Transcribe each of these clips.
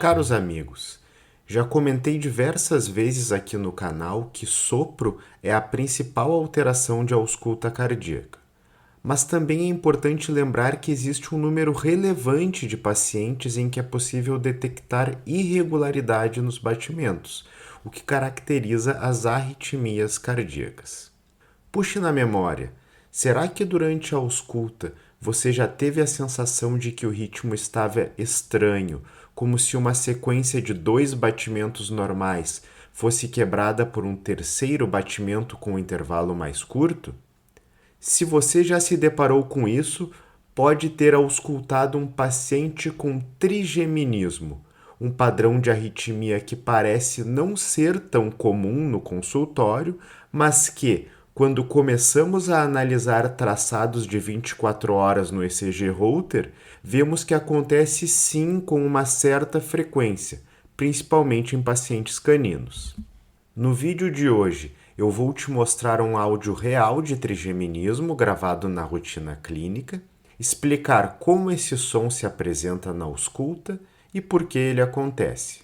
Caros amigos, já comentei diversas vezes aqui no canal que sopro é a principal alteração de ausculta cardíaca. Mas também é importante lembrar que existe um número relevante de pacientes em que é possível detectar irregularidade nos batimentos, o que caracteriza as arritmias cardíacas. Puxe na memória, será que durante a ausculta você já teve a sensação de que o ritmo estava estranho, como se uma sequência de 2 batimentos normais fosse quebrada por um terceiro batimento com um intervalo mais curto? Se você já se deparou com isso, pode ter auscultado um paciente com trigeminismo, um padrão de arritmia que parece não ser tão comum no consultório, mas que, quando começamos a analisar traçados de 24 horas no ECG Holter, vemos que acontece sim com uma certa frequência, principalmente em pacientes caninos. No vídeo de hoje, eu vou te mostrar um áudio real de trigeminismo gravado na rotina clínica, explicar como esse som se apresenta na ausculta e por que ele acontece.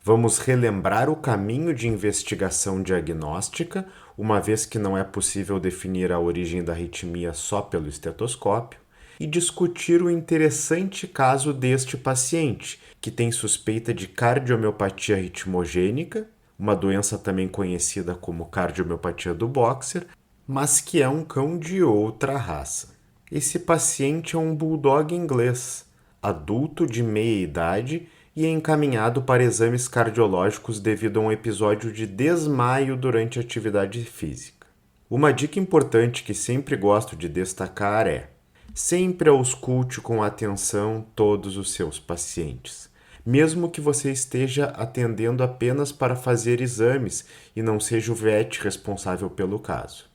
Vamos relembrar o caminho de investigação diagnóstica, uma vez que não é possível definir a origem da arritmia só pelo estetoscópio, e discutir o interessante caso deste paciente, que tem suspeita de cardiomiopatia ritmogênica, uma doença também conhecida como cardiomiopatia do boxer, mas que é um cão de outra raça. Esse paciente é um bulldog inglês, adulto de meia idade e é encaminhado para exames cardiológicos devido a um episódio de desmaio durante a atividade física. Uma dica importante que sempre gosto de destacar é: sempre ausculte com atenção todos os seus pacientes, mesmo que você esteja atendendo apenas para fazer exames e não seja o VET responsável pelo caso.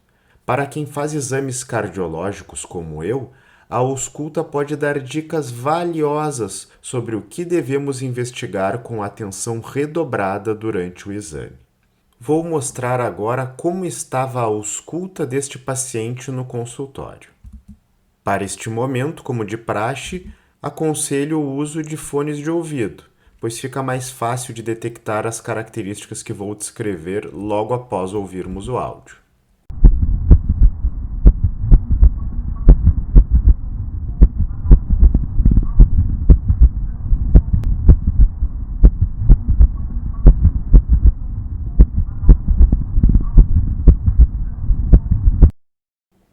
Para quem faz exames cardiológicos como eu, a ausculta pode dar dicas valiosas sobre o que devemos investigar com atenção redobrada durante o exame. Vou mostrar agora como estava a ausculta deste paciente no consultório. Para este momento, como de praxe, aconselho o uso de fones de ouvido, pois fica mais fácil de detectar as características que vou descrever logo após ouvirmos o áudio.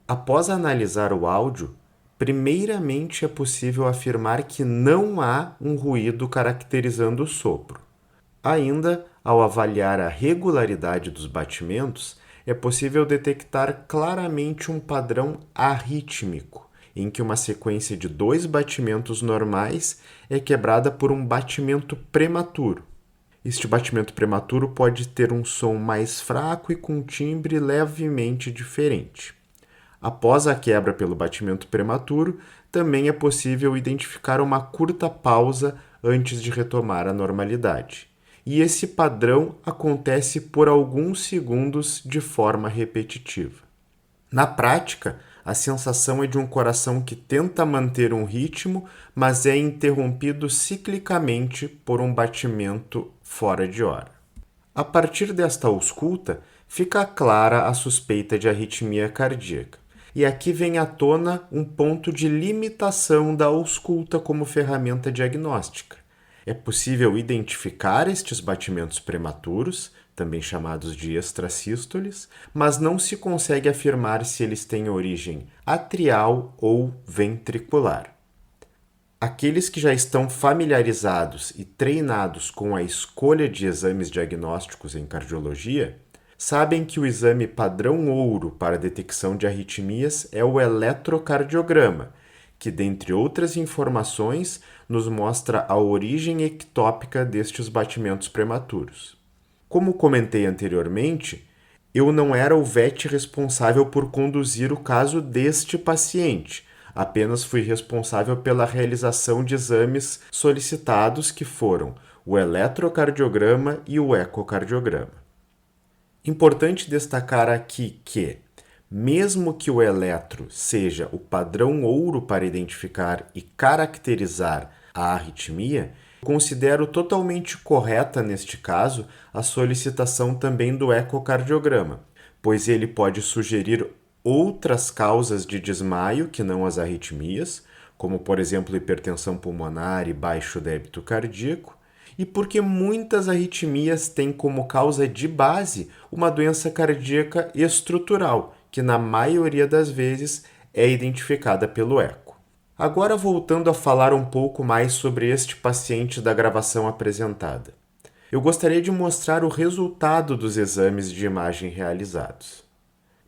Após analisar o áudio, primeiramente é possível afirmar que não há um ruído caracterizando o sopro. Ainda, ao avaliar a regularidade dos batimentos, é possível detectar claramente um padrão arrítmico, em que uma sequência de 2 batimentos normais é quebrada por um batimento prematuro. Este batimento prematuro pode ter um som mais fraco e com timbre levemente diferente. Após a quebra pelo batimento prematuro, também é possível identificar uma curta pausa antes de retomar a normalidade. E esse padrão acontece por alguns segundos de forma repetitiva. Na prática, a sensação é de um coração que tenta manter um ritmo, mas é interrompido ciclicamente por um batimento fora de hora. A partir desta ausculta, fica clara a suspeita de arritmia cardíaca. E aqui vem à tona um ponto de limitação da ausculta como ferramenta diagnóstica. É possível identificar estes batimentos prematuros, também chamados de extrasístoles, mas não se consegue afirmar se eles têm origem atrial ou ventricular. Aqueles que já estão familiarizados e treinados com a escolha de exames diagnósticos em cardiologia sabem que o exame padrão ouro para a detecção de arritmias é o eletrocardiograma, que, dentre outras informações, nos mostra a origem ectópica destes batimentos prematuros. Como comentei anteriormente, eu não era o VET responsável por conduzir o caso deste paciente, apenas fui responsável pela realização de exames solicitados que foram o eletrocardiograma e o ecocardiograma. Importante destacar aqui que, mesmo que o eletro seja o padrão ouro para identificar e caracterizar a arritmia, Considero totalmente correta, neste caso, a solicitação também do ecocardiograma, pois ele pode sugerir outras causas de desmaio que não as arritmias, como, por exemplo, hipertensão pulmonar e baixo débito cardíaco, e porque muitas arritmias têm como causa de base uma doença cardíaca estrutural, que na maioria das vezes é identificada pelo eco. Agora, voltando a falar um pouco mais sobre este paciente da gravação apresentada. Eu gostaria de mostrar o resultado dos exames de imagem realizados.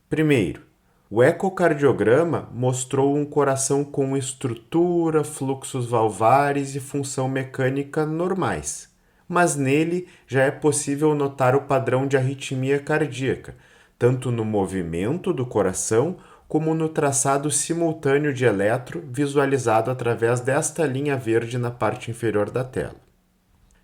Primeiro, o ecocardiograma mostrou um coração com estrutura, fluxos valvares e função mecânica normais, mas nele já é possível notar o padrão de arritmia cardíaca, tanto no movimento do coração como no traçado simultâneo de eletro visualizado através desta linha verde na parte inferior da tela.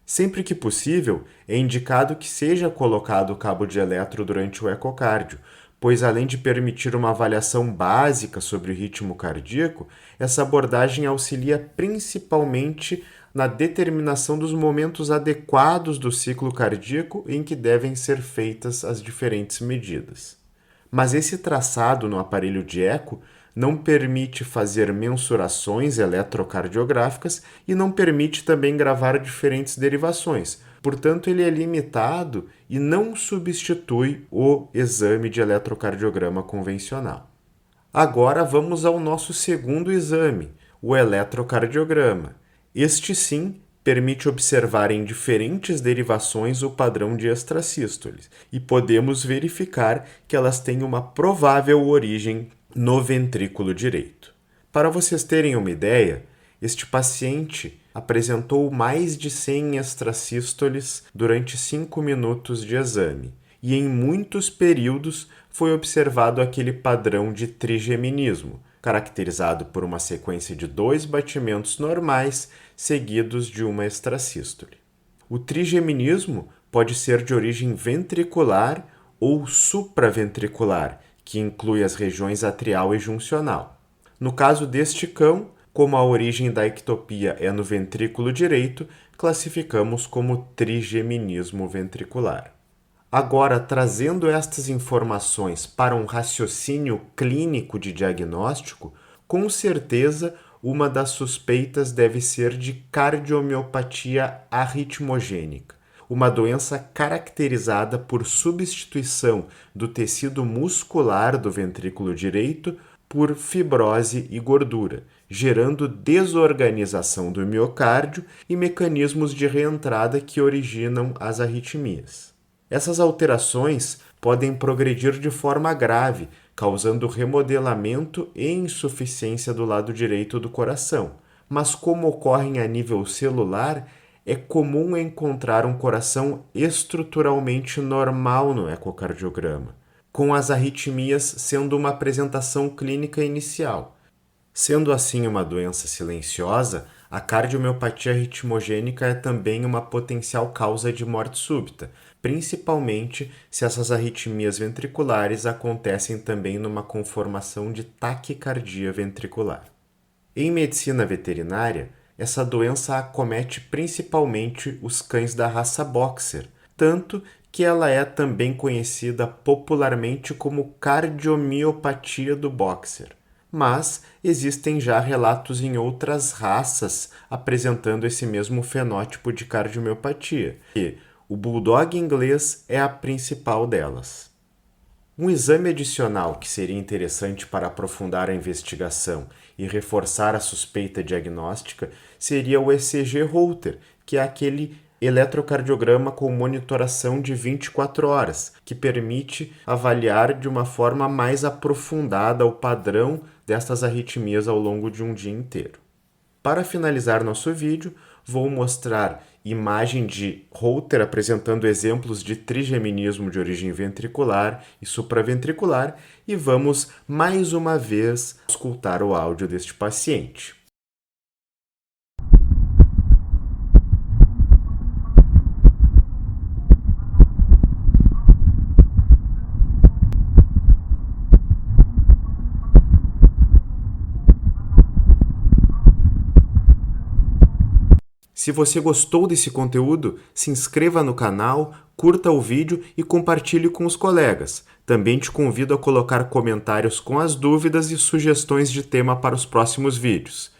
Sempre que possível, é indicado que seja colocado o cabo de eletro durante o ecocardio, pois além de permitir uma avaliação básica sobre o ritmo cardíaco, essa abordagem auxilia principalmente na determinação dos momentos adequados do ciclo cardíaco em que devem ser feitas as diferentes medidas. Mas esse traçado no aparelho de eco não permite fazer mensurações eletrocardiográficas e não permite também gravar diferentes derivações. Portanto, ele é limitado e não substitui o exame de eletrocardiograma convencional. Agora vamos ao nosso segundo exame, o eletrocardiograma. Este sim permite observar em diferentes derivações o padrão de extrasístoles e podemos verificar que elas têm uma provável origem no ventrículo direito. Para vocês terem uma ideia, este paciente apresentou mais de 100 extrasístoles durante 5 minutos de exame e em muitos períodos foi observado aquele padrão de trigeminismo, caracterizado por uma sequência de 2 batimentos normais seguidos de uma extrasístole. O trigeminismo pode ser de origem ventricular ou supraventricular, que inclui as regiões atrial e juncional. No caso deste cão, como a origem da ectopia é no ventrículo direito, classificamos como trigeminismo ventricular. Agora, trazendo estas informações para um raciocínio clínico de diagnóstico, com certeza uma das suspeitas deve ser de cardiomiopatia arritmogênica, uma doença caracterizada por substituição do tecido muscular do ventrículo direito por fibrose e gordura, gerando desorganização do miocárdio e mecanismos de reentrada que originam as arritmias. Essas alterações podem progredir de forma grave, causando remodelamento e insuficiência do lado direito do coração. Mas como ocorrem a nível celular, é comum encontrar um coração estruturalmente normal no ecocardiograma, com as arritmias sendo uma apresentação clínica inicial. Sendo assim uma doença silenciosa, a cardiomiopatia arritmogênica é também uma potencial causa de morte súbita, principalmente se essas arritmias ventriculares acontecem também numa conformação de taquicardia ventricular. Em medicina veterinária, essa doença acomete principalmente os cães da raça Boxer, tanto que ela é também conhecida popularmente como cardiomiopatia do Boxer. Mas existem já relatos em outras raças apresentando esse mesmo fenótipo de cardiomiopatia, e o Bulldog inglês é a principal delas. Um exame adicional que seria interessante para aprofundar a investigação e reforçar a suspeita diagnóstica seria o ECG Holter, que é aquele eletrocardiograma com monitoração de 24 horas, que permite avaliar de uma forma mais aprofundada o padrão destas arritmias ao longo de um dia inteiro. Para finalizar nosso vídeo, vou mostrar imagem de Holter apresentando exemplos de trigeminismo de origem ventricular e supraventricular e vamos mais uma vez escutar o áudio deste paciente. Se você gostou desse conteúdo, se inscreva no canal, curta o vídeo e compartilhe com os colegas. Também te convido a colocar comentários com as dúvidas e sugestões de tema para os próximos vídeos.